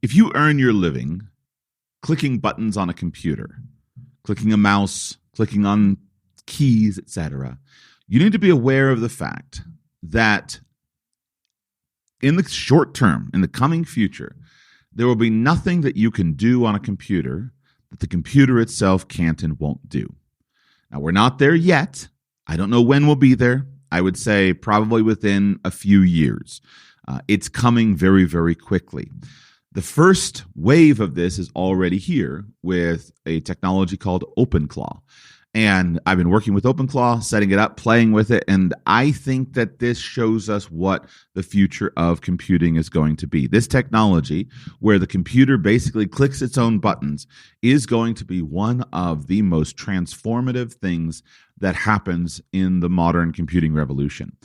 If you earn your living clicking buttons on a computer, clicking a mouse, clicking on keys, etc., you need to be aware of the fact that in the short term, in the coming future, there will be nothing that you can do on a computer that the computer itself can't and won't do. Now, we're not there yet. I don't know when we'll be there. I would say probably within a few years. It's coming very, very quickly. The first wave of this is already here with a technology called OpenClaw. And I've been working with OpenClaw, setting it up, playing with it, and I think that this shows us what the future of computing is going to be. This technology, where the computer basically clicks its own buttons, is going to be one of the most transformative things that happens in the modern computing revolution.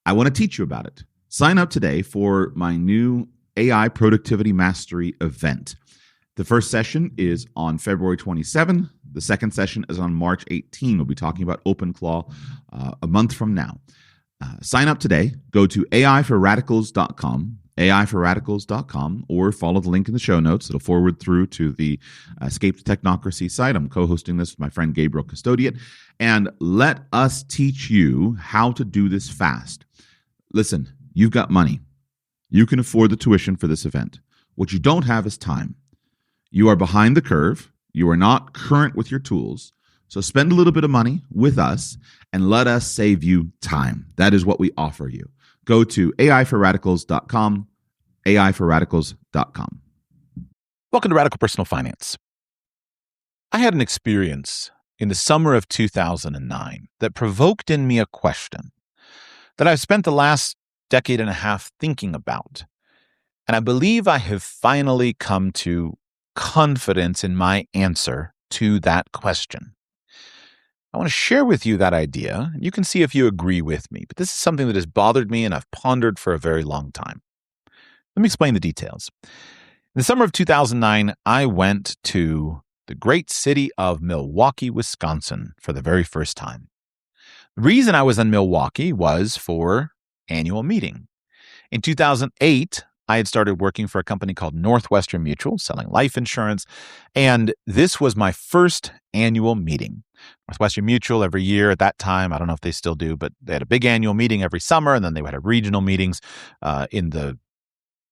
I want to teach you about it. Sign up today for my new AI Productivity Mastery event. The first session is on February 27. The second session is on March 18. We'll be talking about OpenClaw a month from now. Sign up today. Go to aiforradicals.com, aiforradicals.com, or follow the link in the show notes. It'll forward through to the Escape to Technocracy site. I'm co-hosting this with my friend Gabriel Custodian. And let us teach you how to do this fast. Listen, you've got money. You can afford the tuition for this event. What you don't have is time. You are behind the curve. You are not current with your tools. So spend a little bit of money with us and let us save you time. That is what we offer you. Go to aiforradicals.com, aiforradicals.com. Welcome to Radical Personal Finance. I had an experience in the summer of 2009 that provoked in me a question that I've spent the last decade and a half thinking about. And I believe I have finally come to confidence in my answer to that question. I want to share with you that idea, and you can see if you agree with me. But this is something that has bothered me and I've pondered for a very long time. Let me explain the details. In the summer of 2009, I went to the great city of Milwaukee, Wisconsin for the very first time. The reason I was in Milwaukee was for annual meeting. In 2008, I had started working for a company called Northwestern Mutual, selling life insurance, and this was my first annual meeting. Northwestern Mutual every year at that time, I don't know if they still do, but they had a big annual meeting every summer, and then they would have regional meetings in the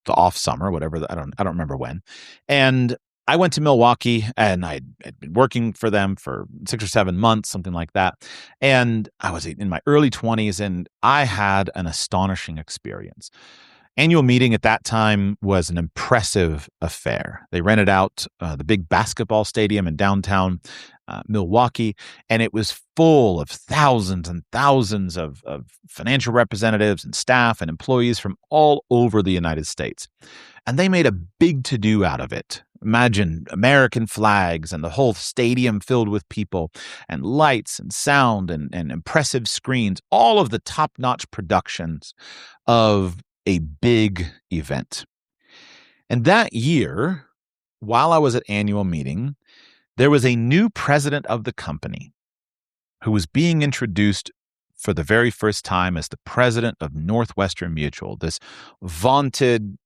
off summer, whatever. I don't remember when. And I went to Milwaukee, and I had been working for them for 6 or 7 months, something like that. And I was in my early 20s, and I had an astonishing experience. Annual meeting at that time was an impressive affair. They rented out the big basketball stadium in downtown Milwaukee, and it was full of thousands and thousands of financial representatives and staff and employees from all over the United States. And they made a big to-do out of it. Imagine American flags and the whole stadium filled with people and lights and sound and impressive screens, all of the top-notch productions of a big event. And that year, while I was at annual meeting, there was a new president of the company who was being introduced for the very first time as the president of Northwestern Mutual, this vaunted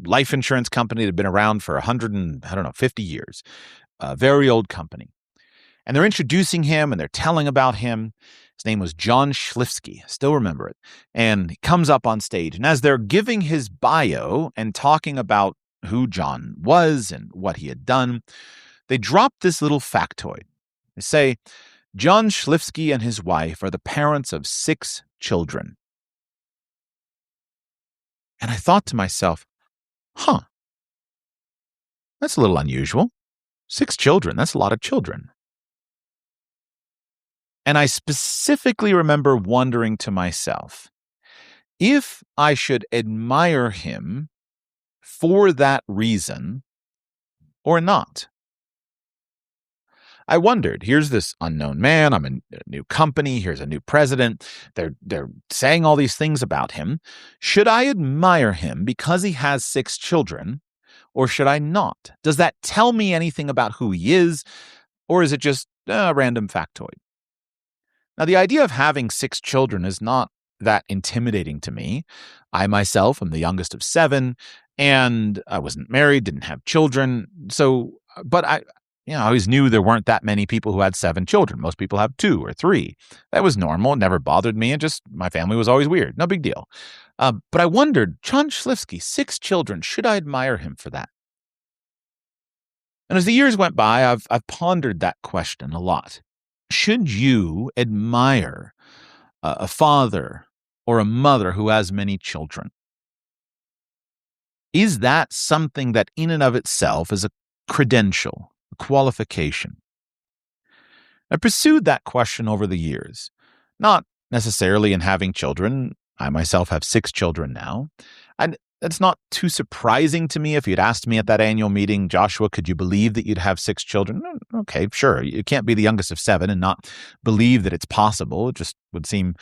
life insurance company that had been around for 50 years, a very old company. And they're introducing him and they're telling about him. His name was John Schlifsky. I still remember it. And he comes up on stage. And as they're giving his bio and talking about who John was and what he had done, they drop this little factoid. They say, John Schlifsky and his wife are the parents of 6 children. And I thought to myself, that's a little unusual. 6 children, that's a lot of children. And I specifically remember wondering to myself, if I should admire him for that reason or not. I wondered, here's this unknown man, I'm in a new company, here's a new president, they're saying all these things about him. Should I admire him because he has 6 children, or should I not? Does that tell me anything about who he is, or is it just a random factoid? Now, the idea of having 6 children is not that intimidating to me. I myself am the youngest of 7, And I wasn't married, didn't have children. So, but I always knew there weren't that many people who had 7 children. Most people have 2 or 3. That was normal. It never bothered me. And just my family was always weird. No big deal. But I wondered, John Schliffsky, 6 children, should I admire him for that? And as the years went by, I've pondered that question a lot. Should you admire a father or a mother who has many children? Is that something that in and of itself is a credential, a qualification? I pursued that question over the years, not necessarily in having children. I myself have 6 children now. And it's not too surprising to me if you'd asked me at that annual meeting, Joshua, could you believe that you'd have 6 children? Okay, sure. You can't be the youngest of 7 and not believe that it's possible. It just would seem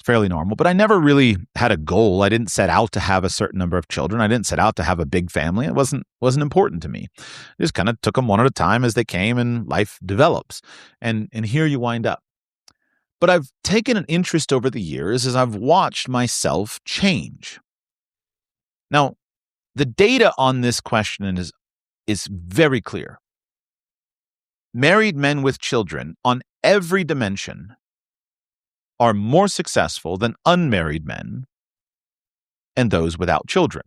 fairly normal. But I never really had a goal. I didn't set out to have a certain number of children. I didn't set out to have a big family. It wasn't important to me. I just kind of took them one at a time as they came, and life develops. And here you wind up. But I've taken an interest over the years as I've watched myself change. Now, the data on this question is very clear. Married men with children on every dimension are more successful than unmarried men and those without children.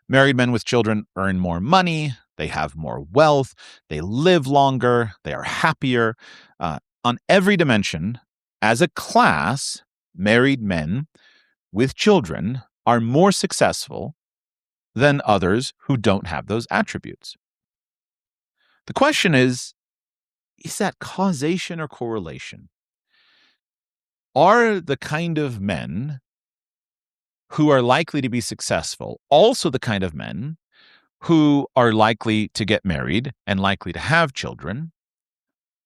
Married men with children earn more money, they have more wealth, they live longer, they are happier. On every dimension, as a class, married men with children are more successful than others who don't have those attributes. The question is that causation or correlation? Are the kind of men who are likely to be successful also the kind of men who are likely to get married and likely to have children?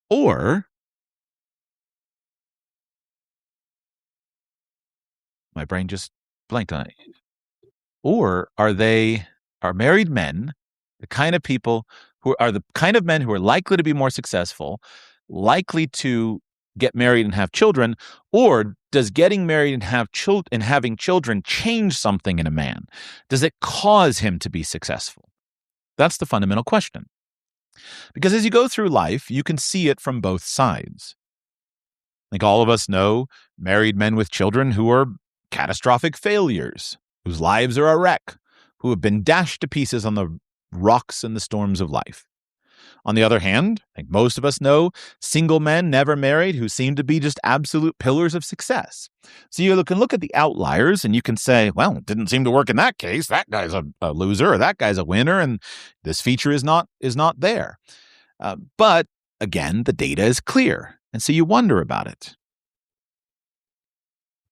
Or my brain just blanked on it. Or are married men the kind of people who are the kind of men who are likely to be more successful, likely to get married and have children? Or does getting married and having children change something in a man? Does it cause him to be successful? That's the fundamental question. Because as you go through life, you can see it from both sides. I think all of us know married men with children who are catastrophic failures, whose lives are a wreck, who have been dashed to pieces on the rocks and the storms of life. On the other hand, I think most of us know single men never married who seem to be just absolute pillars of success. So you can look at the outliers and you can say, well, it didn't seem to work in that case. That guy's a loser, or that guy's a winner, and this feature is not there. But again, the data is clear, and so you wonder about it.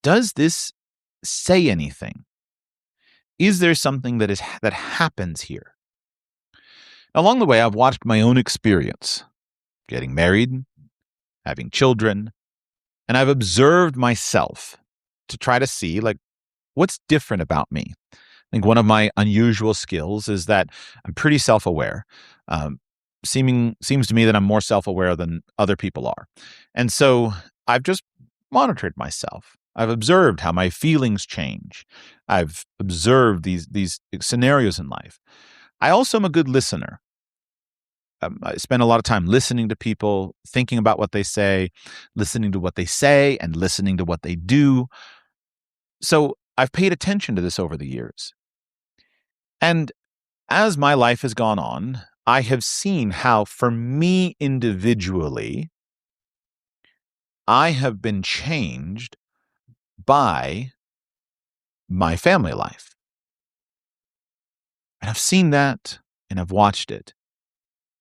Does this say anything? Is there something that happens here? Along the way, I've watched my own experience, getting married, having children, and I've observed myself to try to see, what's different about me. I think one of my unusual skills is that I'm pretty self-aware. Seems to me that I'm more self-aware than other people are. And so I've just monitored myself. I've observed how my feelings change. I've observed these scenarios in life. I also am a good listener. I spend a lot of time listening to people, thinking about what they say, listening to what they say, and listening to what they do. So I've paid attention to this over the years. And as my life has gone on, I have seen how, for me individually, I have been changed by my family life. And I've seen that and I've watched it.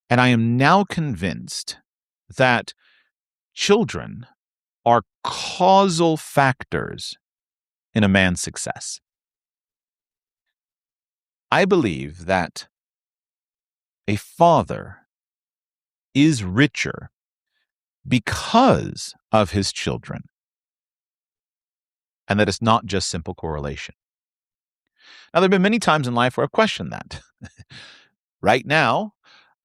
And I am now convinced that children are causal factors in a man's success. I believe that a father is richer because of his children, and that it's not just simple correlation. Now, there have been many times in life where I've questioned that. Right now,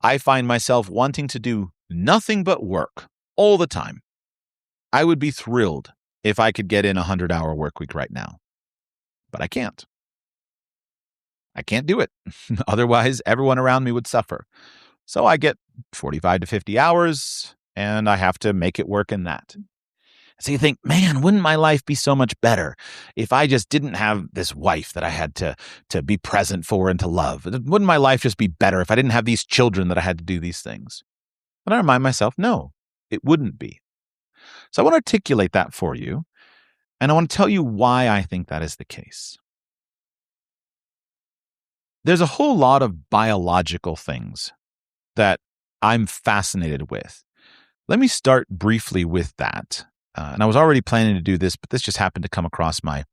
I find myself wanting to do nothing but work all the time. I would be thrilled if I could get in a 100-hour work week right now, but I can't. I can't do it. Otherwise, everyone around me would suffer. So I get 45 to 50 hours, and I have to make it work in that. So you think, man, wouldn't my life be so much better if I just didn't have this wife that I had to be present for and to love? Wouldn't my life just be better if I didn't have these children that I had to do these things? And I remind myself, no, it wouldn't be. So I want to articulate that for you, and I want to tell you why I think that is the case. There's a whole lot of biological things that I'm fascinated with. Let me start briefly with that. And I was already planning to do this, but this just happened to come across my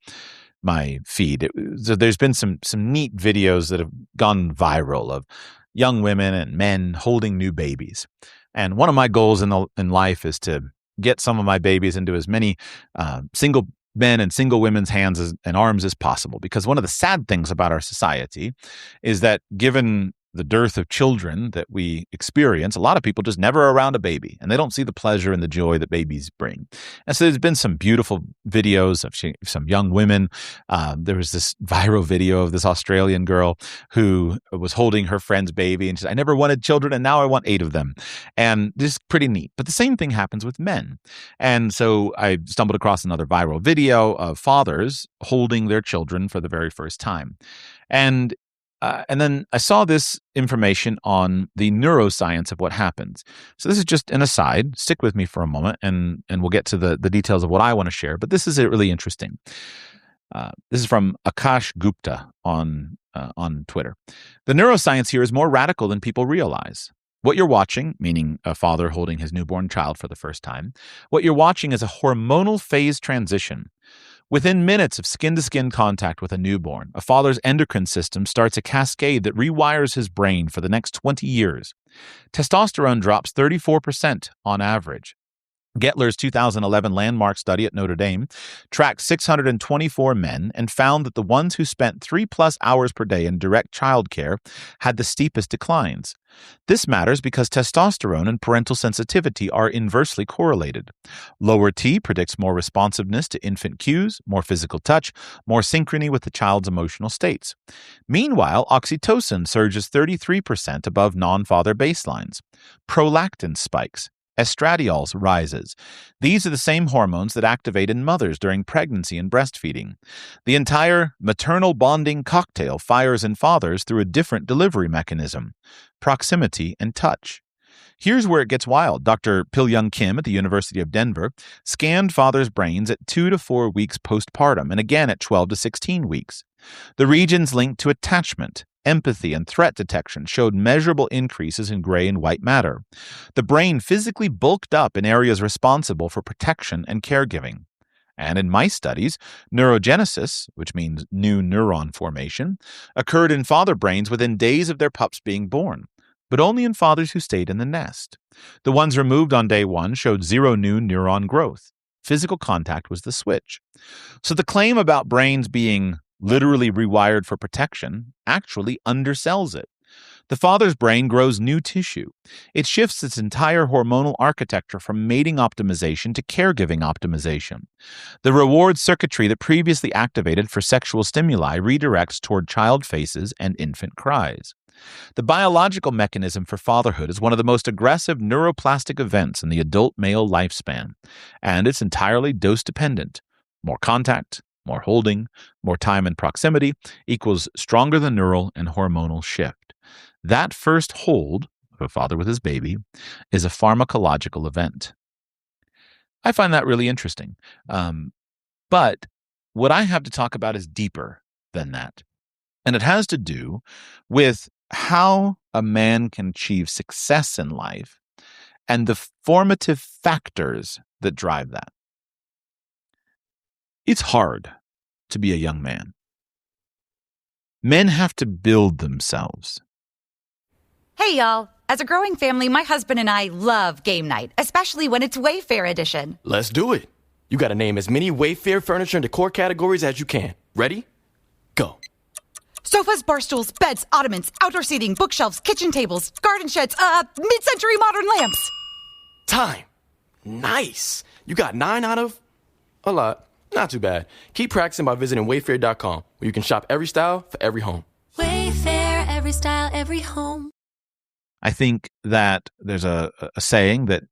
feed. So there's been some neat videos that have gone viral of young women and men holding new babies. And one of my goals in life is to get some of my babies into as many single men and single women's hands and arms as possible. Because one of the sad things about our society is that given the dearth of children that we experience, a lot of people just never around a baby, and they don't see the pleasure and the joy that babies bring. And so there's been some beautiful videos of some young women. There was this viral video of this Australian girl who was holding her friend's baby, and she said, I never wanted children, and now I want 8 of them. And this is pretty neat. But the same thing happens with men. And so I stumbled across another viral video of fathers holding their children for the very first time. And then I saw this information on the neuroscience of what happens. So this is just an aside. Stick with me for a moment, and we'll get to the details of what I want to share. But this is really interesting. This is from Akash Gupta on Twitter. The neuroscience here is more radical than people realize. What you're watching, meaning a father holding his newborn child for the first time, what you're watching is a hormonal phase transition. Within minutes of skin-to-skin contact with a newborn, a father's endocrine system starts a cascade that rewires his brain for the next 20 years. Testosterone drops 34% on average. Gettler's 2011 landmark study at Notre Dame tracked 624 men and found that the ones who spent 3+ hours per day in direct childcare had the steepest declines. This matters because testosterone and parental sensitivity are inversely correlated. Lower T predicts more responsiveness to infant cues, more physical touch, more synchrony with the child's emotional states. Meanwhile, oxytocin surges 33% above non-father baselines. Prolactin spikes. Estradiols rises. These are the same hormones that activate in mothers during pregnancy and breastfeeding. The entire maternal bonding cocktail fires in fathers through a different delivery mechanism: proximity and touch. Here's where it gets wild. Dr. Pil-Young Kim at the University of Denver scanned fathers' brains at 2 to 4 weeks postpartum and again at 12 to 16 weeks. The regions linked to attachment, empathy, and threat detection showed measurable increases in gray and white matter. The brain physically bulked up in areas responsible for protection and caregiving. And in mice studies, neurogenesis, which means new neuron formation, occurred in father brains within days of their pups being born, but only in fathers who stayed in the nest. The ones removed on day 1 showed 0 new neuron growth. Physical contact was the switch. So the claim about brains being literally rewired for protection actually undersells it. The father's brain grows new tissue. It shifts its entire hormonal architecture from mating optimization to caregiving optimization. The reward circuitry that previously activated for sexual stimuli redirects toward child faces and infant cries. The biological mechanism for fatherhood is one of the most aggressive neuroplastic events in the adult male lifespan, and it's entirely dose-dependent. More contact, more holding, more time and proximity equals stronger the neural and hormonal shift. That first hold of a father with his baby is a pharmacological event. I find that really interesting. But what I have to talk about is deeper than that. And it has to do with how a man can achieve success in life and the formative factors that drive that. It's hard to be a young man. Men have to build themselves. Hey, y'all. As a growing family, my husband and I love game night, especially when it's Wayfair edition. Let's do it. You got to name as many Wayfair furniture and decor categories as you can. Ready? Go. Sofas, bar stools, beds, ottomans, outdoor seating, bookshelves, kitchen tables, garden sheds, mid-century modern lamps. Time. Nice. You got 9 out of a lot. Not too bad. Keep practicing by visiting Wayfair.com, where you can shop every style for every home. style, every home. I think that there's a saying that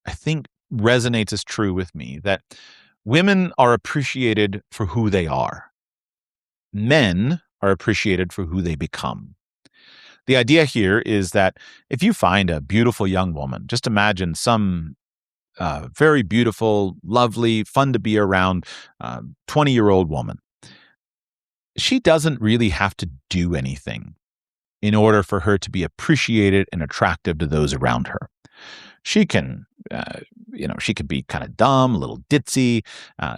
I think resonates as true with me, that women are appreciated for who they are. Men are appreciated for who they become. The idea here is that if you find a beautiful young woman, just imagine some very beautiful, lovely, fun to be around 20-year-old woman. She doesn't really have to do anything in order for her to be appreciated and attractive to those around her. She can, she could be kind of dumb, a little ditzy.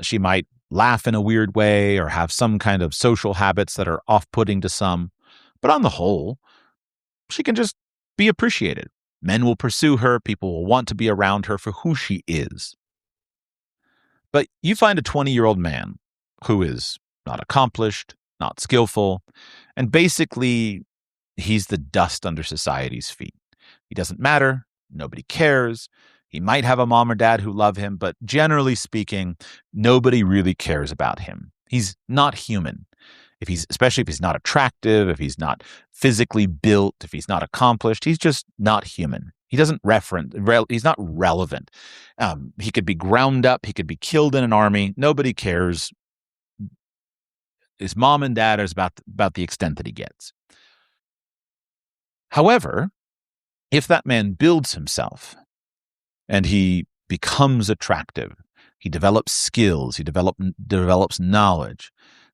She might laugh in a weird way or have some kind of social habits that are off-putting to some. But on the whole, she can just be appreciated. Men will pursue her. People will want to be around her for who she is. But you find a 20-year-old man who is not accomplished, not skillful, and basically he's the dust under society's feet. He doesn't matter. Nobody cares. He might have a mom or dad who love him, but generally speaking, nobody really cares about him. He's not human. Especially if he's not attractive, if he's not physically built, if he's not accomplished, he's just not human. He doesn't he's not relevant. He could be ground up. He could be killed in an army. Nobody cares. His mom and dad is about the extent that he gets. However, if that man builds himself and he becomes attractive, he develops skills, he develops knowledge,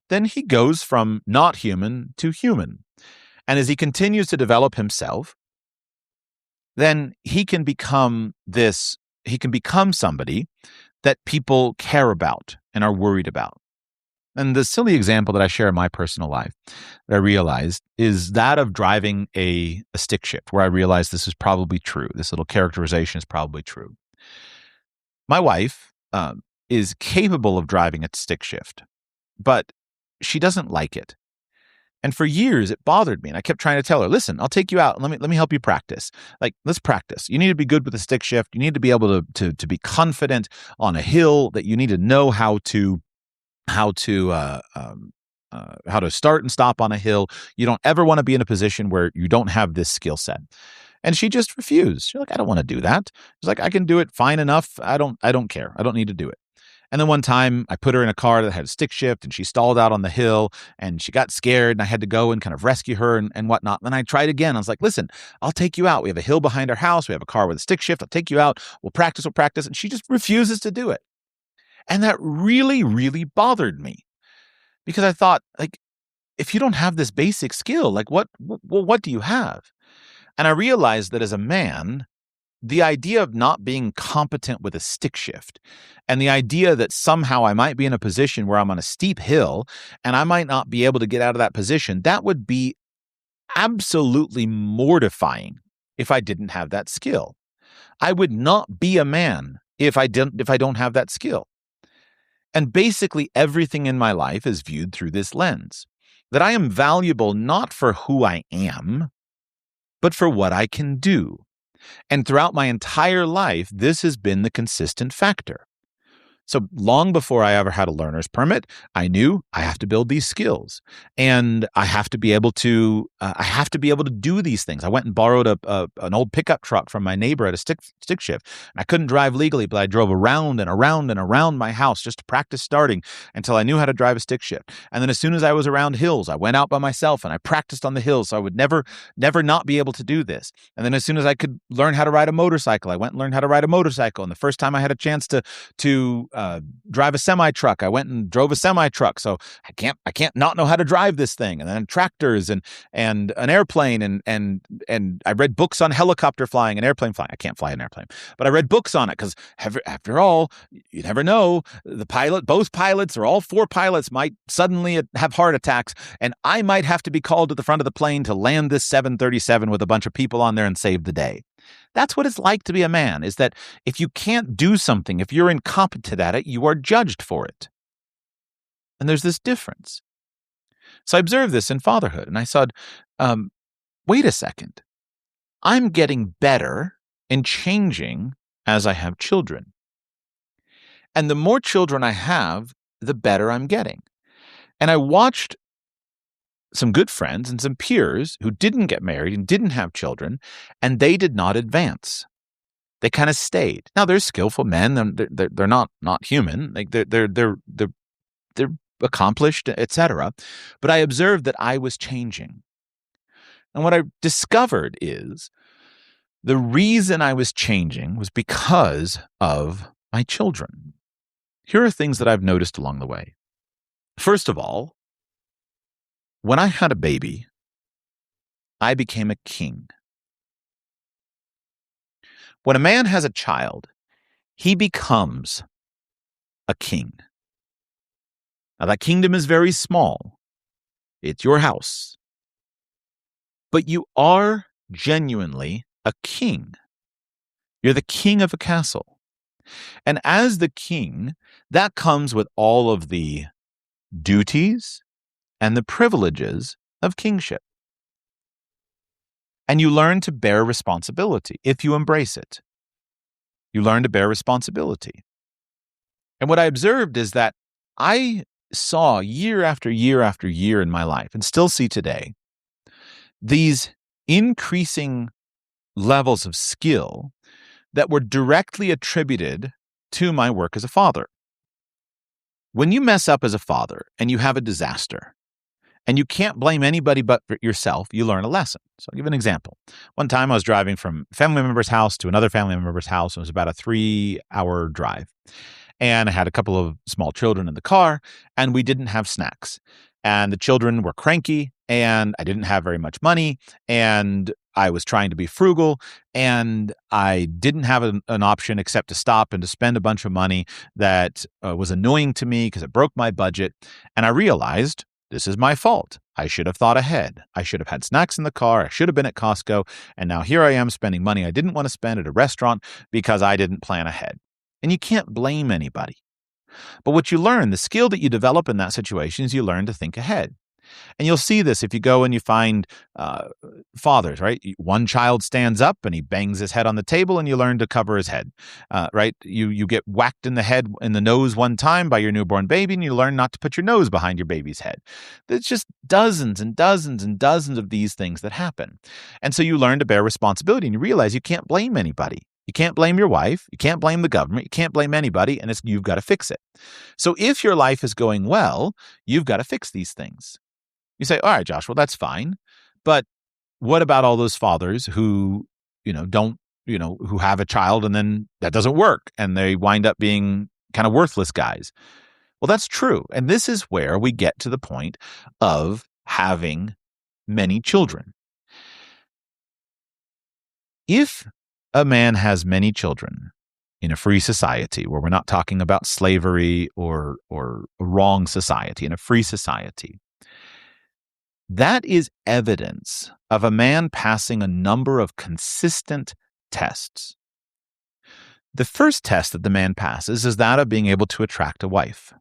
then he goes from not human to human. And as he continues to develop himself, then he can become somebody that people care about and are worried about. And the silly example that I share in my personal life that I realized is that of driving a stick shift, where I realized this is probably true. This little characterization is probably true. My wife is capable of driving a stick shift, but she doesn't like it. And for years, it bothered me. And I kept trying to tell her, listen, I'll take you out. Let me help you practice. Let's practice. You need to be good with the stick shift. You need to be able to be confident on a hill, that you need to know how to start and stop on a hill. You don't ever want to be in a position where you don't have this skill set. And she just refused. She's like, I don't want to do that. She's like, I can do it fine enough. I don't care. I don't need to do it. And then one time I put her in a car that had a stick shift and she stalled out on the hill and she got scared and I had to go and kind of rescue her and whatnot. And then I tried again. I was like, listen, I'll take you out. We have a hill behind our house. We have a car with a stick shift. I'll take you out. We'll practice. And she just refuses to do it. And that really, really bothered me because I thought, if you don't have this basic skill, what do you have? And I realized that as a man, the idea of not being competent with a stick shift and the idea that somehow I might be in a position where I'm on a steep hill and I might not be able to get out of that position, that would be absolutely mortifying if I didn't have that skill. I would not be a man if I don't have that skill. And basically everything in my life is viewed through this lens, that I am valuable not for who I am, but for what I can do. And throughout my entire life, this has been the consistent factor. So long before I ever had a learner's permit, I knew I have to build these skills and I have to be able to do these things. I went and borrowed an old pickup truck from my neighbor at a stick shift. And I couldn't drive legally, but I drove around and around and around my house just to practice starting until I knew how to drive a stick shift. And then as soon as I was around hills, I went out by myself and I practiced on the hills. So I would never not be able to do this. And then as soon as I could learn how to ride a motorcycle, I went and learned how to ride a motorcycle. And the first time I had a chance to drive a semi-truck, I went and drove a semi-truck. So I can't not know how to drive this thing. And then tractors and an airplane and I read books on helicopter flying and airplane flying. I can't fly an airplane, but I read books on it because after all, you never know. Both pilots or all four pilots might suddenly have heart attacks, and I might have to be called to the front of the plane to land this 737 with a bunch of people on there and save the day. That's what it's like to be a man, is that if you can't do something, if you're incompetent at it, you are judged for it. And there's this difference. So I observed this in fatherhood, and I said, wait a second. I'm getting better and changing as I have children. And the more children I have, the better I'm getting. And I watched some good friends and some peers who didn't get married and didn't have children, and they did not advance. They kind of stayed. Now, they're skillful men, and they're not human. Like they're accomplished, etc. But I observed that I was changing. And what I discovered is the reason I was changing was because of my children. Here are things that I've noticed along the way. First of all, when I had a baby, I became a king. When a man has a child, he becomes a king. Now, that kingdom is very small. It's your house. But you are genuinely a king. You're the king of a castle. And as the king, that comes with all of the duties and the privileges of kingship. And you learn to bear responsibility if you embrace it. You learn to bear responsibility. And what I observed is that I saw year after year after year in my life, and still see today, these increasing levels of skill that were directly attributed to my work as a father. When you mess up as a father and you have a disaster, and you can't blame anybody but yourself, you learn a lesson. So I'll give an example. One time I was driving from a family member's house to another family member's house. It was about a 3-hour drive. And I had a couple of small children in the car, and we didn't have snacks. And the children were cranky, and I didn't have very much money, and I was trying to be frugal, and I didn't have an option except to stop and to spend a bunch of money that was annoying to me because it broke my budget. And I realized, this is my fault. I should have thought ahead. I should have had snacks in the car. I should have been at Costco. And now here I am spending money I didn't want to spend at a restaurant because I didn't plan ahead. And you can't blame anybody. But what you learn, the skill that you develop in that situation is you learn to think ahead. And you'll see this if you go and you find fathers, right? One child stands up and he bangs his head on the table and you learn to cover his head, right? You get whacked in the nose one time by your newborn baby and you learn not to put your nose behind your baby's head. There's just dozens and dozens and dozens of these things that happen. And so you learn to bear responsibility and you realize you can't blame anybody. You can't blame your wife. You can't blame the government. You can't blame anybody, and you've got to fix it. So if your life is going well, you've got to fix these things. You say, all right, Josh, well, that's fine. But what about all those fathers who, who have a child and then that doesn't work and they wind up being kind of worthless guys? Well, that's true. And this is where we get to the point of having many children. If a man has many children in a free society where we're not talking about slavery or a wrong society, in a free society, that is evidence of a man passing a number of consistent tests. The first test that the man passes is that of being able to attract a wife.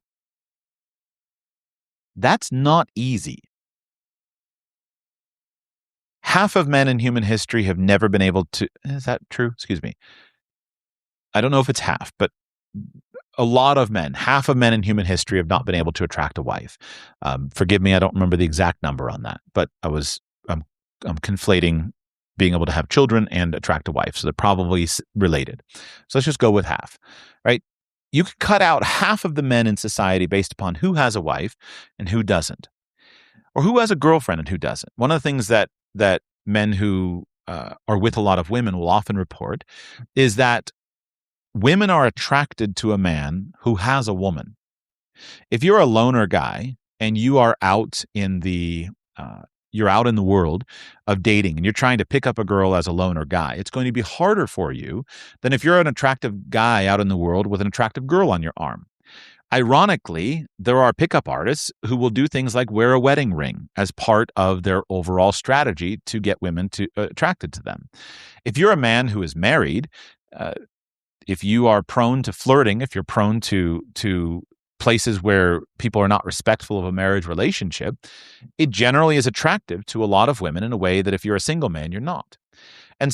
That's not easy. Half of men in human history have never been able to. Is that true? Excuse me. I don't know if it's half, but a lot of men, half of men in human history have not been able to attract a wife. Forgive me, I don't remember the exact number on that, but I'm conflating being able to have children and attract a wife. So they're probably related. So let's just go with half, right? You could cut out half of the men in society based upon who has a wife and who doesn't, or who has a girlfriend and who doesn't. One of the things that men who are with a lot of women will often report is that women are attracted to a man who has a woman. If you're a loner guy and you are out in the world of dating and you're trying to pick up a girl as a loner guy, it's going to be harder for you than if you're an attractive guy out in the world with an attractive girl on your arm. Ironically, there are pickup artists who will do things like wear a wedding ring as part of their overall strategy to get women attracted to them. If you're a man who is married, if you are prone to flirting, if you're prone to places where people are not respectful of a marriage relationship, it generally is attractive to a lot of women in a way that if you're a single man, you're not. And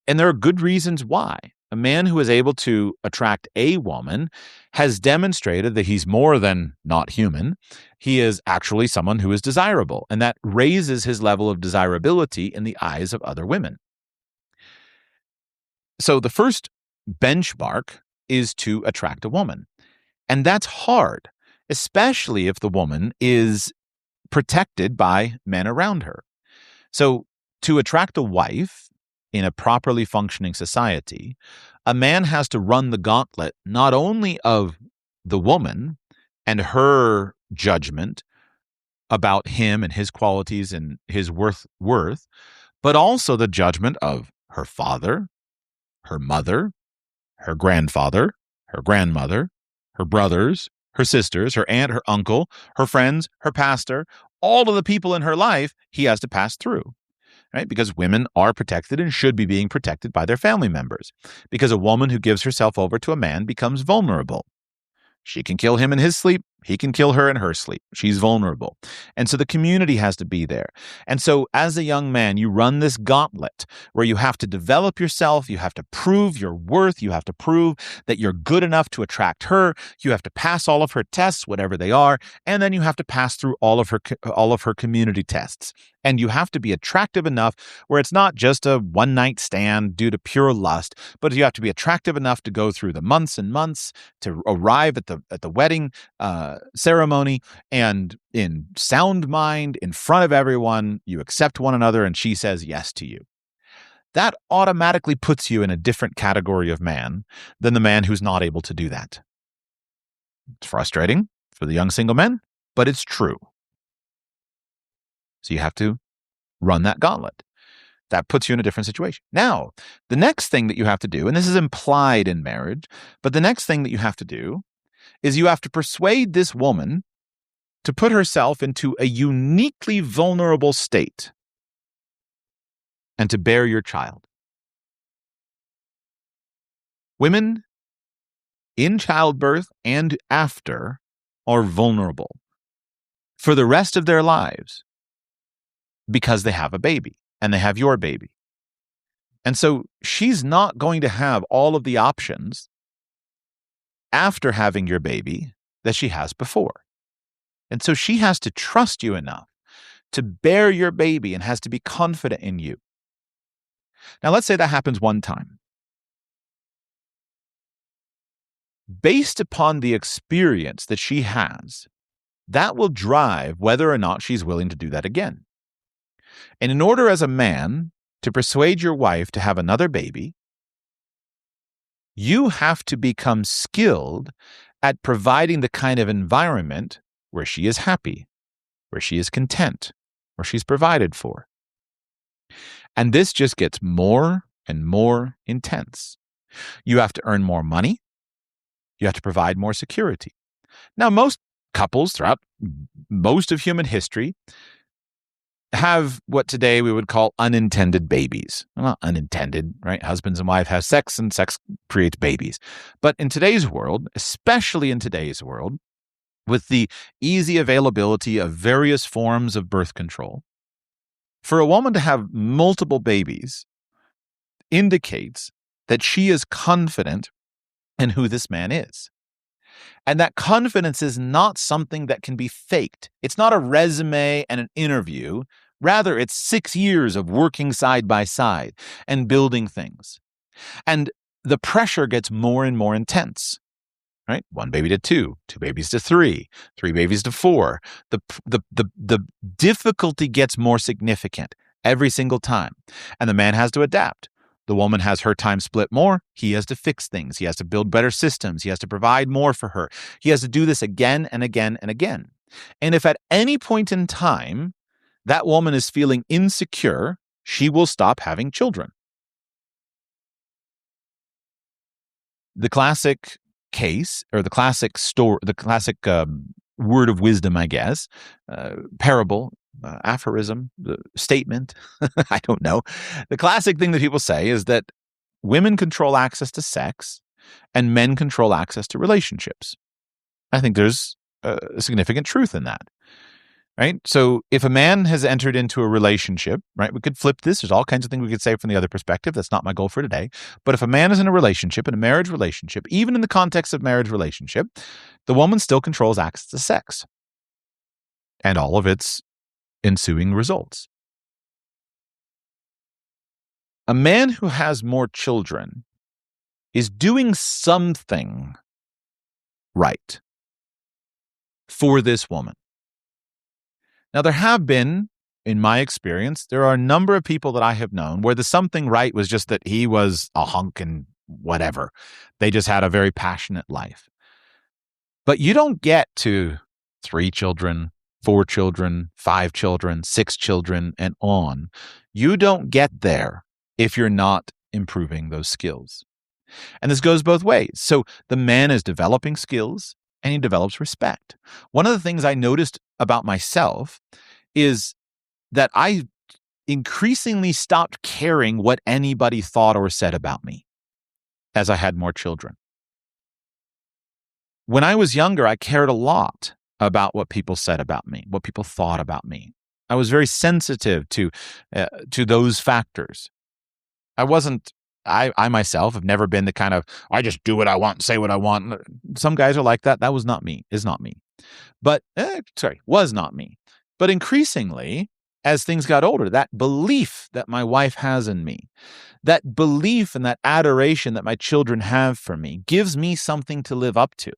there are good reasons why. A man who is able to attract a woman has demonstrated that he's more than not human. He is actually someone who is desirable, and that raises his level of desirability in the eyes of other women. So the first benchmark is to attract a woman. And that's hard, especially if the woman is protected by men around her. So to attract a wife in a properly functioning society, a man has to run the gauntlet not only of the woman and her judgment about him and his qualities and his worth, but also the judgment of her father, her mother, her grandfather, her grandmother, her brothers, her sisters, her aunt, her uncle, her friends, her pastor, all of the people in her life he has to pass through, right? Because women are protected and should be being protected by their family members. Because a woman who gives herself over to a man becomes vulnerable. She can kill him in his sleep. He can kill her in her sleep. She's vulnerable. And so the community has to be there. And so as a young man, you run this gauntlet where you have to develop yourself. You have to prove your worth. You have to prove that you're good enough to attract her. You have to pass all of her tests, whatever they are. And then you have to pass through all of her community tests. And you have to be attractive enough where it's not just a one-night stand due to pure lust, but you have to be attractive enough to go through the months and months to arrive at the wedding ceremony, and in sound mind, in front of everyone, you accept one another, and she says yes to you. That automatically puts you in a different category of man than the man who's not able to do that. It's frustrating for the young single men, but it's true. So you have to run that gauntlet. That puts you in a different situation. Now, the next thing that you have to do, and this is implied in marriage, but the next thing that you have to do is you have to persuade this woman to put herself into a uniquely vulnerable state and to bear your child. Women in childbirth and after are vulnerable for the rest of their lives because they have a baby and they have your baby. And so she's not going to have all of the options after having your baby that she has before. And so she has to trust you enough to bear your baby and has to be confident in you. Now, let's say that happens one time. Based upon the experience that she has, that will drive whether or not she's willing to do that again. And in order as a man to persuade your wife to have another baby, you have to become skilled at providing the kind of environment where she is happy, where she is content, where she's provided for. And this just gets more and more intense. You have to earn more money. You have to provide more security. Now, most couples throughout most of human history have what today we would call unintended babies. Well, not unintended, right? Husbands and wives have sex and sex creates babies. But in today's world, especially in today's world, with the easy availability of various forms of birth control, for a woman to have multiple babies indicates that she is confident in who this man is. And that confidence is not something that can be faked. It's not a resume and an interview. Rather, it's 6 years of working side by side and building things. And the pressure gets more and more intense, right? 1 baby to 2, 2 babies to 3, 3 babies to 4. The difficulty gets more significant every single time. And the man has to adapt. The woman has her time split more. He has to fix things. He has to build better systems. He has to provide more for her. He has to do this again and again and again. And if at any point in time that woman is feeling insecure, she will stop having children. The classic case, or the classic story, the classic word of wisdom, I guess, parable, aphorism, the statement, I don't know. The classic thing that people say is that women control access to sex and men control access to relationships. I think there's a significant truth in that. right? So if a man has entered into a relationship, right, we could flip this. There's all kinds of things we could say from the other perspective. That's not my goal for today. But if a man is in a relationship, in a marriage relationship, even in the context of marriage relationship, the woman still controls access to sex and all of its ensuing results. A man who has more children is doing something right for this woman. Now, there have been, in my experience, there are a number of people that I have known where the something right was just that he was a hunk and whatever. They just had a very passionate life. But you don't get to 3 children, 4 children, 5 children, 6 children, and on. You don't get there if you're not improving those skills. And this goes both ways. So the man is developing skills and he develops respect. One of the things I noticed about myself is that I increasingly stopped caring what anybody thought or said about me as I had more children. When I was younger, I cared a lot about what people said about me, what people thought about me. I was very sensitive to those factors. I myself have never been the kind of, I just do what I want, say what I want. Some guys are like that. That was not me, is not me. But, was not me. But increasingly, as things got older, that belief that my wife has in me, that belief and that adoration that my children have for me gives me something to live up to.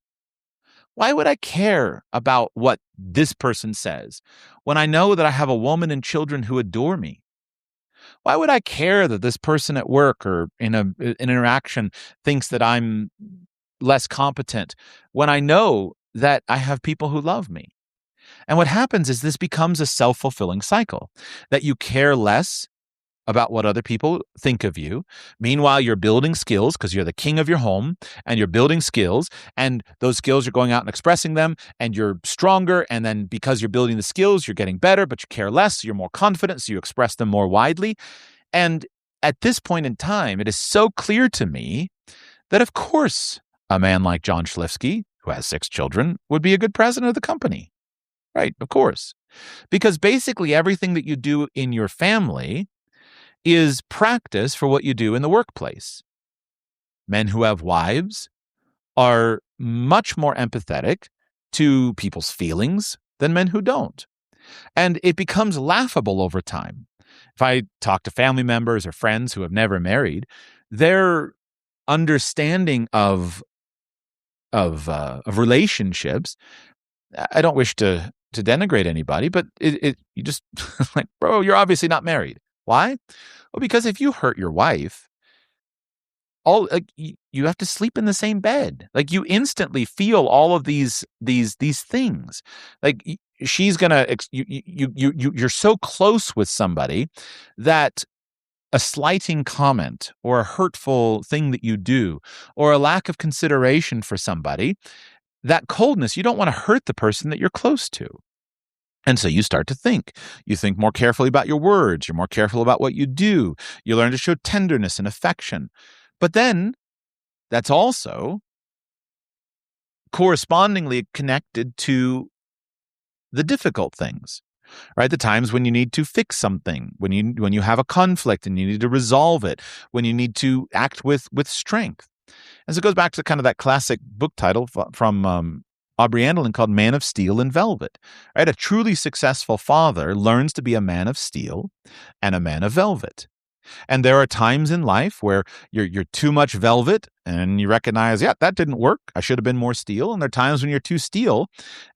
Why would I care about what this person says when I know that I have a woman and children who adore me? Why would I care that this person at work or in an interaction thinks that I'm less competent when I know that I have people who love me? And what happens is this becomes a self-fulfilling cycle, that you care less about what other people think of you. Meanwhile, you're building skills because you're the king of your home and you're building skills, and those skills you're going out and expressing them, and you're stronger. And then because you're building the skills, you're getting better, but you care less. So you're more confident. So you express them more widely. And at this point in time, it is so clear to me that, of course, a man like John Schlifsky, who has 6 children, would be a good president of the company. Right? Of course. Because basically everything that you do in your family is practice for what you do in the workplace. Men who have wives are much more empathetic to people's feelings than men who don't. And it becomes laughable over time. If I talk to family members or friends who have never married, their understanding of relationships, I don't wish to denigrate anybody, but you just like, bro, you're obviously not married. Why? Well, because if you hurt your wife, you have to sleep in the same bed. Like, you instantly feel all of these things. Like, she's gonna you're so close with somebody that a slighting comment or a hurtful thing that you do or a lack of consideration for somebody, that coldness, you don't want to hurt the person that you're close to. And so you start to think. You think more carefully about your words. You're more careful about what you do. You learn to show tenderness and affection. But then that's also correspondingly connected to the difficult things, right? The times when you need to fix something, when you have a conflict and you need to resolve it, when you need to act with strength. And so it goes back to kind of that classic book title from Aubrey Andelin called Man of Steel and Velvet, right? A truly successful father learns to be a man of steel and a man of velvet. And there are times in life where you're too much velvet and you recognize, yeah, that didn't work. I should have been more steel. And there are times when you're too steel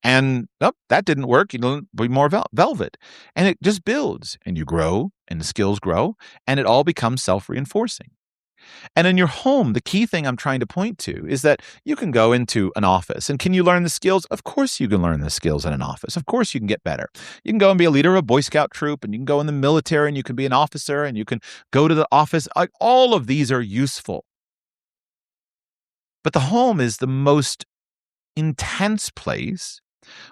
and, nope, that didn't work. You don't be more velvet. And it just builds and you grow and the skills grow and it all becomes self-reinforcing. And in your home, the key thing I'm trying to point to is that you can go into an office and can you learn the skills? Of course you can learn the skills in an office. Of course you can get better. You can go and be a leader of a Boy Scout troop and you can go in the military and you can be an officer and you can go to the office. All of these are useful. But the home is the most intense place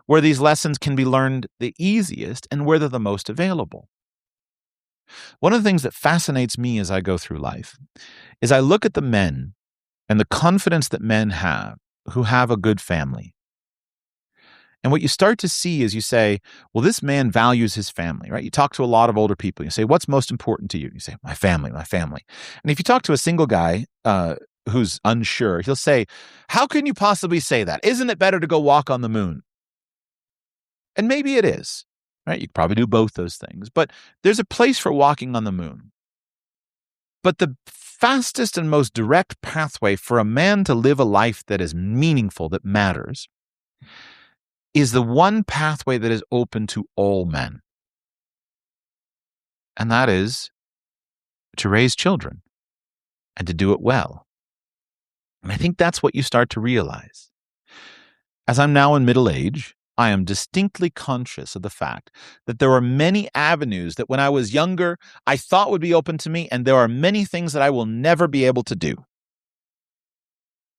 where these lessons can be learned the easiest and where they're the most available. One of the things that fascinates me as I go through life is I look at the men and the confidence that men have who have a good family. And what you start to see is you say, well, this man values his family, right? You talk to a lot of older people. You say, what's most important to you? You say, my family, my family. And if you talk to a single guy who's unsure, he'll say, how can you possibly say that? Isn't it better to go walk on the moon? And maybe it is, right? You could probably do both those things. But there's a place for walking on the moon. But the fastest and most direct pathway for a man to live a life that is meaningful, that matters, is the one pathway that is open to all men. And that is to raise children and to do it well. And I think that's what you start to realize. As I'm now in middle age, I am distinctly conscious of the fact that there are many avenues that when I was younger, I thought would be open to me, and there are many things that I will never be able to do.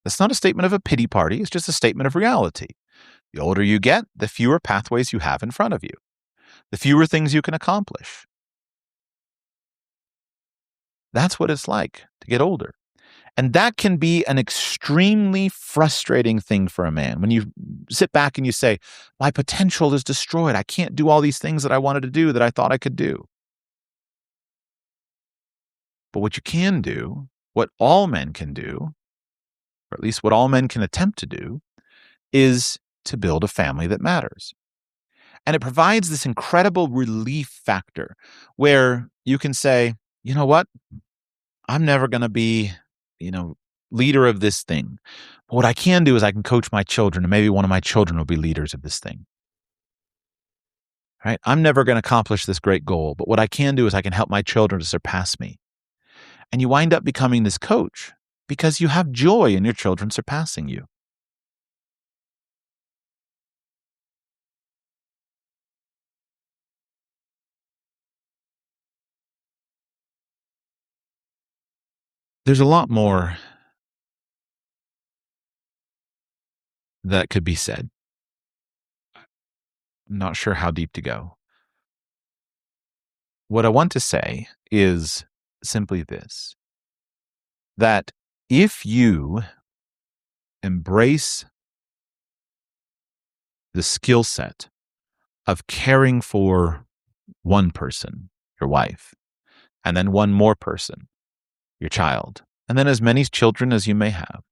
That's not a statement of a pity party. It's just a statement of reality. The older you get, the fewer pathways you have in front of you, the fewer things you can accomplish. That's what it's like to get older. And that can be an extremely frustrating thing for a man. When you sit back and you say, my potential is destroyed. I can't do all these things that I wanted to do that I thought I could do. But what you can do, what all men can do, or at least what all men can attempt to do, is to build a family that matters. And it provides this incredible relief factor where you can say, you know what? I'm never going to be, leader of this thing. But what I can do is I can coach my children, and maybe one of my children will be leaders of this thing. Right? I'm never going to accomplish this great goal, but what I can do is I can help my children to surpass me. And you wind up becoming this coach because you have joy in your children surpassing you. There's a lot more that could be said. I'm not sure how deep to go. What I want to say is simply this, that if you embrace the skill set of caring for one person, your wife, and then one more person, your child, and then as many children as you may have.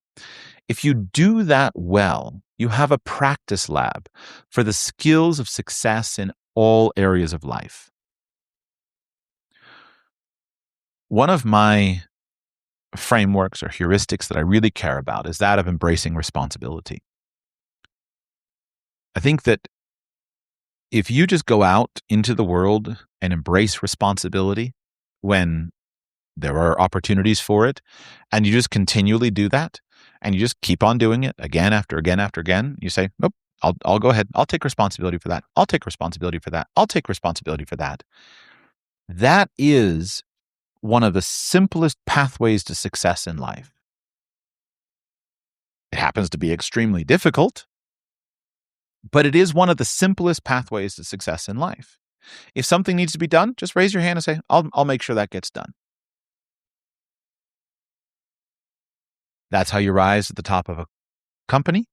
If you do that well, you have a practice lab for the skills of success in all areas of life. One of my frameworks or heuristics that I really care about is that of embracing responsibility. I think that if you just go out into the world and embrace responsibility when there are opportunities for it, and you just continually do that, and you just keep on doing it again after again after again, you say, nope, I'll go ahead. I'll take responsibility for that. I'll take responsibility for that. I'll take responsibility for that. That is one of the simplest pathways to success in life. It happens to be extremely difficult, but it is one of the simplest pathways to success in life. If something needs to be done, just raise your hand and say, I'll make sure that gets done. That's how you rise at the top of a company.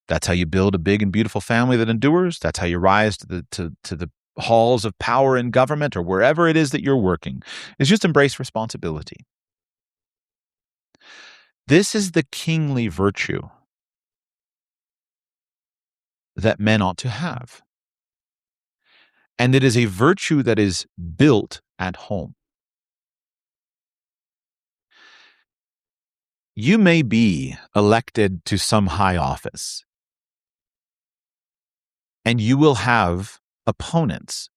That's how you build a big and beautiful family that endures. That's how you rise to the halls of power in government or wherever it is that you're working. Is just embrace responsibility. This is the kingly virtue that men ought to have. And it is a virtue that is built at home. You may be elected to some high office, and you will have opponents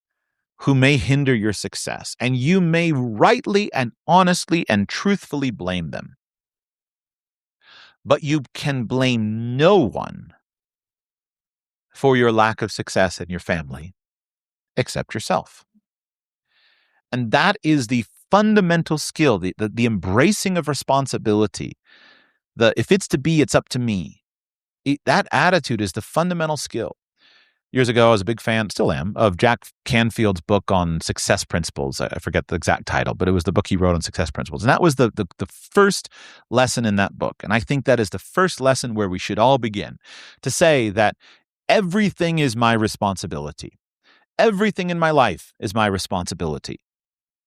who may hinder your success, and you may rightly and honestly and truthfully blame them. But you can blame no one for your lack of success in your family except yourself. And that is the fundamental skill, the embracing of responsibility. If it's to be, it's up to me. That attitude is the fundamental skill. Years ago, I was a big fan, still am, of Jack Canfield's book on success principles. I forget the exact title, but it was the book he wrote on success principles. And that was the first lesson in that book. And I think that is the first lesson where we should all begin to say that everything is my responsibility. Everything in my life is my responsibility.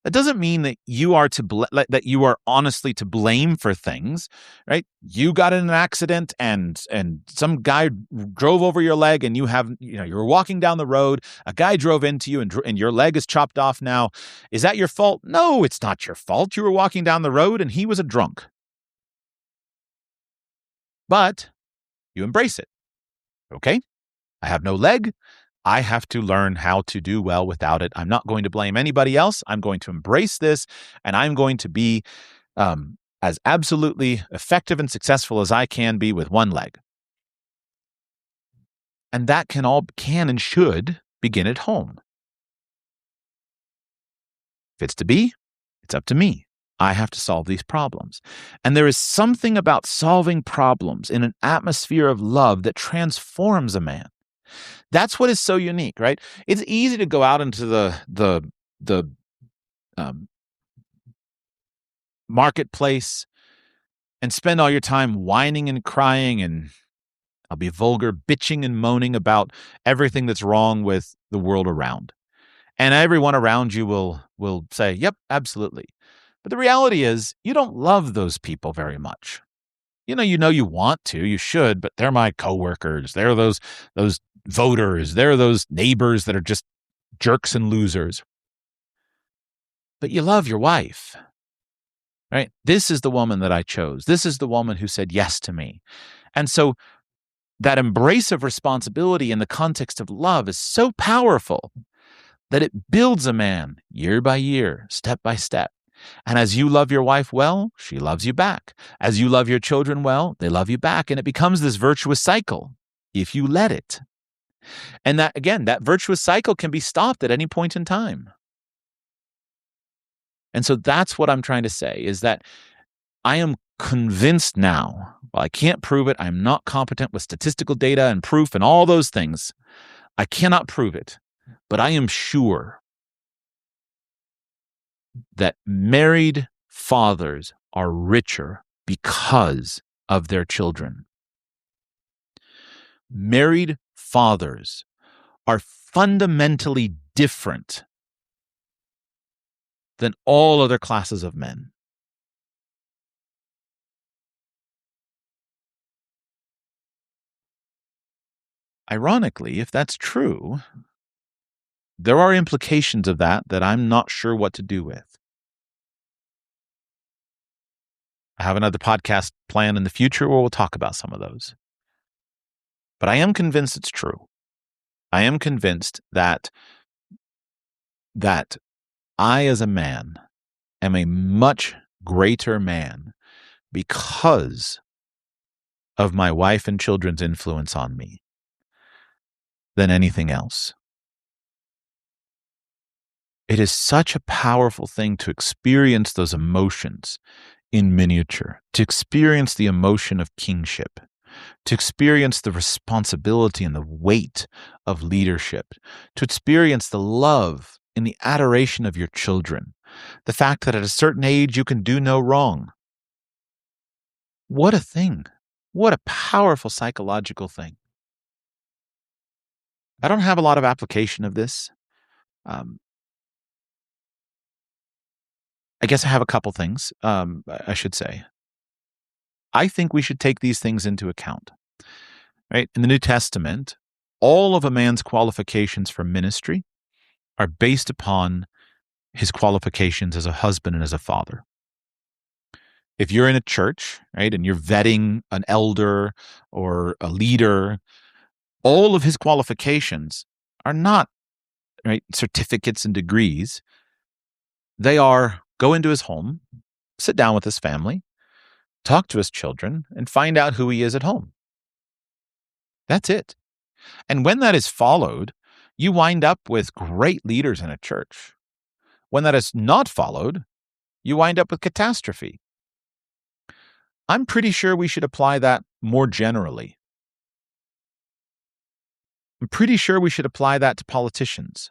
That doesn't mean that you are that you are honestly to blame for things, right? You got in an accident and some guy drove over your leg, and you were walking down the road. A guy drove into you, and your leg is chopped off now. Is that your fault? No, it's not your fault. You were walking down the road, and he was a drunk. But you embrace it. Okay, I have no leg. I have to learn how to do well without it. I'm not going to blame anybody else. I'm going to embrace this, and I'm going to be as absolutely effective and successful as I can be with one leg. And that can and should begin at home. If it's to be, it's up to me. I have to solve these problems. And there is something about solving problems in an atmosphere of love that transforms a man. That's what is so unique, right? It's easy to go out into the marketplace and spend all your time whining and crying, and I'll be vulgar, bitching and moaning about everything that's wrong with the world around. And everyone around you will say, yep, absolutely. But the reality is you don't love those people very much. You know you want to, you should, but they're my coworkers. They're those voters. They're those neighbors that are just jerks and losers. But you love your wife, right? This is the woman that I chose. This is the woman who said yes to me. And so that embrace of responsibility in the context of love is so powerful that it builds a man year by year, step by step. And as you love your wife well, she loves you back. As you love your children well, they love you back. And it becomes this virtuous cycle if you let it. And that virtuous cycle can be stopped at any point in time. And so that's what I'm trying to say, is that I am convinced now, while I can't prove it, I'm not competent with statistical data and proof and all those things. I cannot prove it, but I am sure that married fathers are richer because of their children. Married fathers are fundamentally different than all other classes of men. Ironically, if that's true, there are implications of that I'm not sure what to do with. I have another podcast planned in the future where we'll talk about some of those. But I am convinced it's true. I am convinced that I, as a man, am a much greater man because of my wife and children's influence on me than anything else. It is such a powerful thing to experience those emotions in miniature, to experience the emotion of kingship, to experience the responsibility and the weight of leadership, to experience the love and the adoration of your children, the fact that at a certain age you can do no wrong. What a thing. What a powerful psychological thing. I don't have a lot of application of this. I guess I have a couple things, I should say. I think we should take these things into account, right? In the New Testament, all of a man's qualifications for ministry are based upon his qualifications as a husband and as a father. If you're in a church, right, and you're vetting an elder or a leader, all of his qualifications are not, right, certificates and degrees. They are go into his home, sit down with his family, talk to his children, and find out who he is at home. That's it. And when that is followed, you wind up with great leaders in a church. When that is not followed, you wind up with catastrophe. I'm pretty sure we should apply that more generally. I'm pretty sure we should apply that to politicians.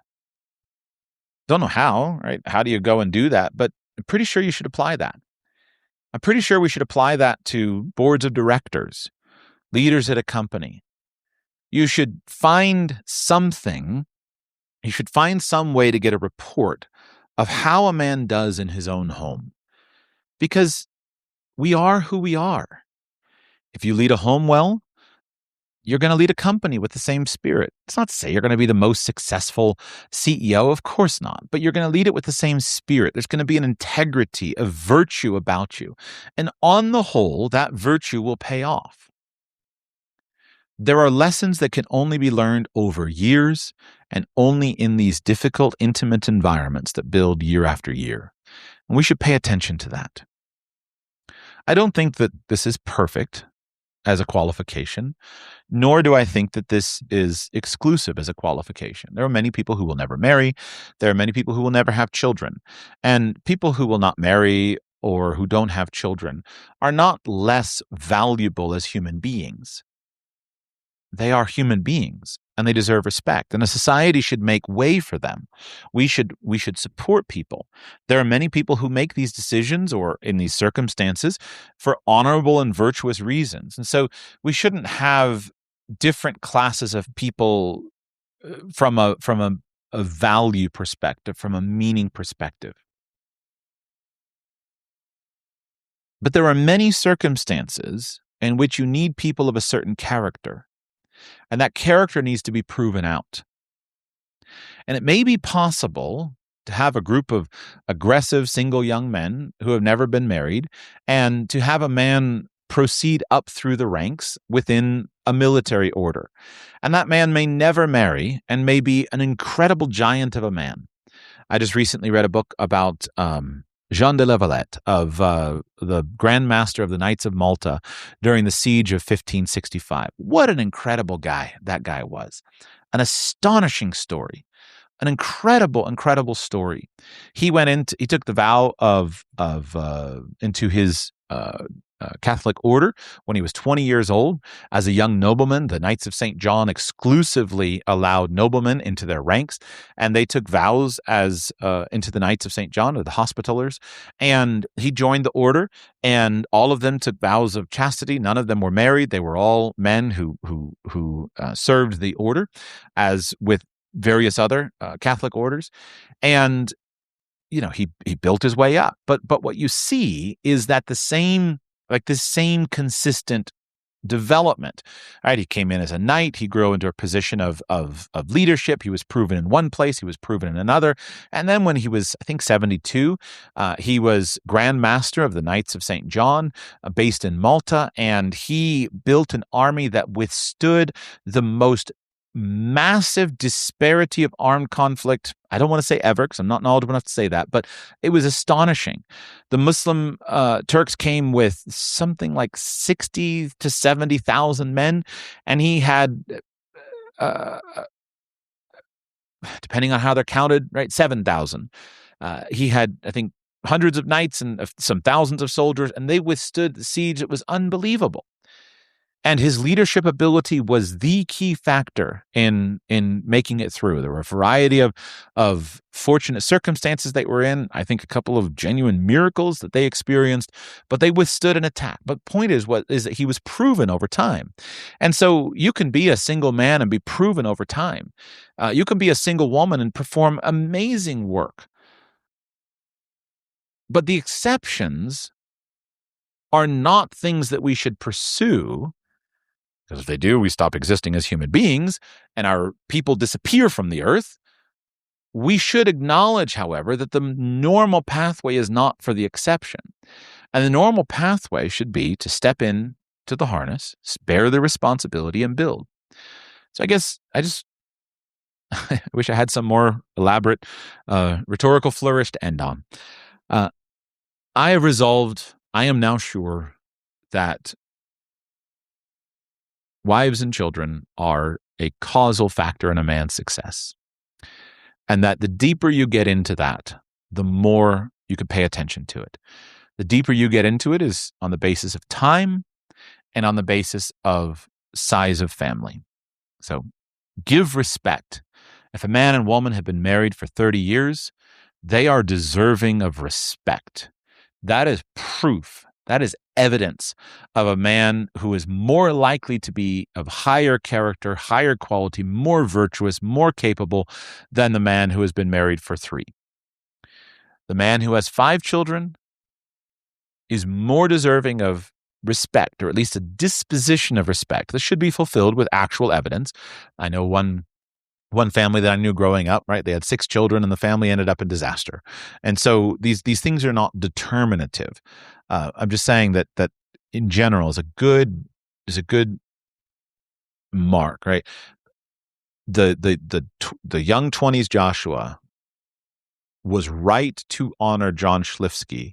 Don't know how, right? How do you go and do that? But I'm pretty sure you should apply that. I'm pretty sure we should apply that to boards of directors, leaders at a company. you should find something, you should find some way to get a report of how a man does in his own home. Because we are who we are. If you lead a home well, you're going to lead a company with the same spirit. It's not to say you're going to be the most successful CEO, of course not, but you're going to lead it with the same spirit. There's going to be an integrity, a virtue about you. And on the whole, that virtue will pay off. There are lessons that can only be learned over years and only in these difficult, intimate environments that build year after year. And we should pay attention to that. I don't think that this is perfect as a qualification, nor do I think that this is exclusive as a qualification. There are many people who will never marry. There are many people who will never have children. And people who will not marry or who don't have children are not less valuable as human beings. They are human beings and they deserve respect, and a society should make way for them. We should support people. There are many people who make these decisions or in these circumstances for honorable and virtuous reasons. And so we shouldn't have different classes of people from a value perspective, from a meaning perspective. But there are many circumstances in which you need people of a certain character. And that character needs to be proven out. And it may be possible to have a group of aggressive single young men who have never been married and to have a man proceed up through the ranks within a military order. And that man may never marry and may be an incredible giant of a man. I just recently read a book about Jean de la Valette, of the Grand Master of the Knights of Malta during the siege of 1565. What an incredible guy that guy was. An astonishing story. An incredible story. He took the vow into his Catholic order when he was 20 years old. As a young nobleman, the Knights of St. John exclusively allowed noblemen into their ranks, and they took vows as into the Knights of St. John, or the Hospitallers, and he joined the order, and all of them took vows of chastity. None of them were married. They were all men who served the order, as with various other Catholic orders, and he built his way up. But what you see is that this same consistent development, right? He came in as a knight. He grew into a position of leadership. He was proven in one place. He was proven in another. And then when he was, I think, 72, he was Grand Master of the Knights of St. John, based in Malta. And he built an army that withstood the most massive disparity of armed conflict. I don't want to say ever, because I'm not knowledgeable enough to say that, but it was astonishing. The Muslim Turks came with something like 60 to 70,000 men, and he had, depending on how they're counted, right, 7,000. He had, I think, hundreds of knights and some thousands of soldiers, and they withstood the siege. It was unbelievable. And his leadership ability was the key factor in making it through. There were a variety of fortunate circumstances they were in. I think a couple of genuine miracles that they experienced, but they withstood an attack. But the point is that he was proven over time. And so you can be a single man and be proven over time. You can be a single woman and perform amazing work. But the exceptions are not things that we should pursue, because if they do, we stop existing as human beings and our people disappear from the earth. We should acknowledge, however, that the normal pathway is not for the exception. And the normal pathway should be to step in to the harness, bear the responsibility, and build. So I guess I wish I had some more elaborate rhetorical flourish to end on. I am now sure that wives and children are a causal factor in a man's success. And that the deeper you get into that, the more you can pay attention to it. The deeper you get into it is on the basis of time and on the basis of size of family. So give respect. If a man and woman have been married for 30 years, they are deserving of respect. That is proof That is evidence of a man who is more likely to be of higher character, higher quality, more virtuous, more capable than the man who has been married for 3. The man who has 5 children is more deserving of respect, or at least a disposition of respect that should be fulfilled with actual evidence. I know one family that I knew growing up, right? They had 6 children and the family ended up in disaster. And so these things are not determinative. I'm just saying that in general is a good mark, right? The young 20s Joshua was right to honor John Schlifsky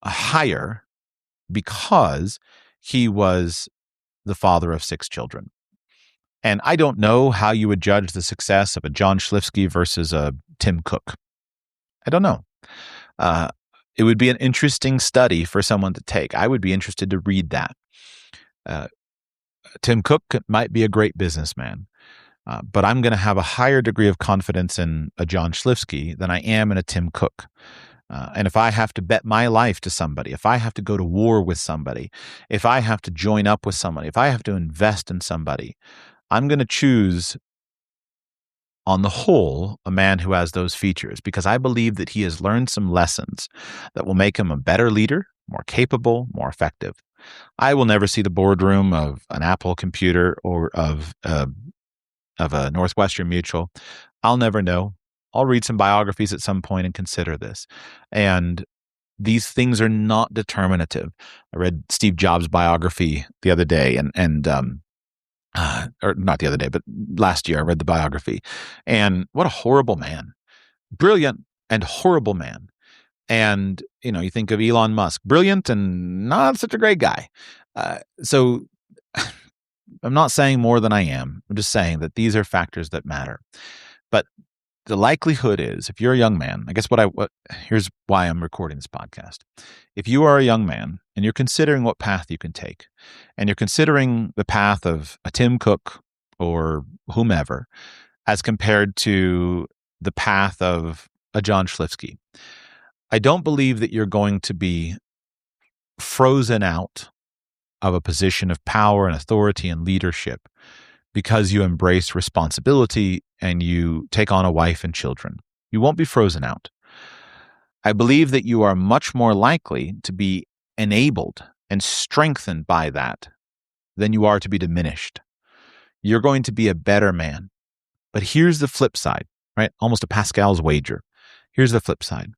higher because he was the father of 6 children. And I don't know how you would judge the success of a John Schlifsky versus a Tim Cook. I don't know. It would be an interesting study for someone to take. I would be interested to read that. Tim Cook might be a great businessman, but I'm going to have a higher degree of confidence in a John Schlifsky than I am in a Tim Cook. And if I have to bet my life to somebody, if I have to go to war with somebody, if I have to join up with somebody, if I have to invest in somebody, I'm going to choose, on the whole, a man who has those features, because I believe that he has learned some lessons that will make him a better leader, more capable, more effective. I will never see the boardroom of an Apple Computer or of a Northwestern Mutual. I'll never know. I'll read some biographies at some point and consider this. And these things are not determinative. I read Steve Jobs' biography the other day, or not the other day, but last year I read the biography. And what a horrible man. Brilliant and horrible man. And, you think of Elon Musk, brilliant and not such a great guy. So I'm not saying more than I am. I'm just saying that these are factors that matter. But the likelihood is, if you're a young man, I guess here's why I'm recording this podcast. If you are a young man and you're considering what path you can take, and you're considering the path of a Tim Cook or whomever, as compared to the path of a John Schlifsky, I don't believe that you're going to be frozen out of a position of power and authority and leadership because you embrace responsibility and you take on a wife and children. You won't be frozen out. I believe that you are much more likely to be enabled and strengthened by that than you are to be diminished. You're going to be a better man. But here's the flip side, right? Almost a Pascal's wager. Here's the flip side.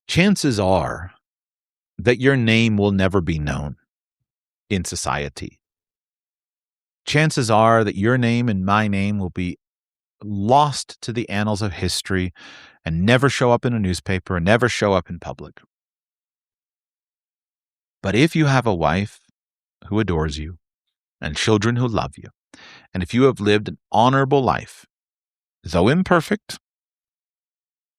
Chances are that your name will never be known in society. Chances are that your name and my name will be lost to the annals of history and never show up in a newspaper and never show up in public. But if you have a wife who adores you and children who love you, and if you have lived an honorable life, though imperfect,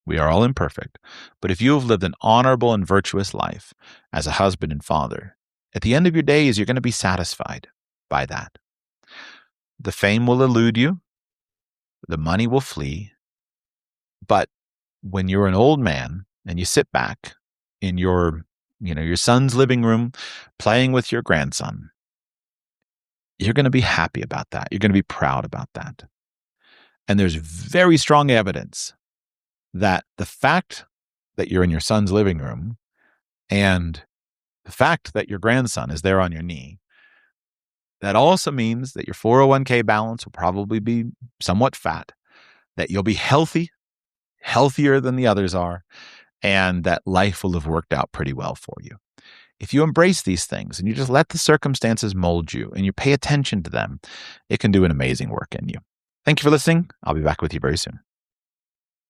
we are all imperfect, but if you have lived an honorable and virtuous life as a husband and father, at the end of your days, you're going to be satisfied by that. The fame will elude you. The money will flee. But when you're an old man and you sit back in your son's living room playing with your grandson, you're going to be happy about that. You're going to be proud about that. And there's very strong evidence that the fact that you're in your son's living room and the fact that your grandson is there on your knee, that also means that your 401k balance will probably be somewhat fat, that you'll be healthy, healthier than the others are, and that life will have worked out pretty well for you. If you embrace these things and you just let the circumstances mold you and you pay attention to them, it can do an amazing work in you. Thank you for listening. I'll be back with you very soon.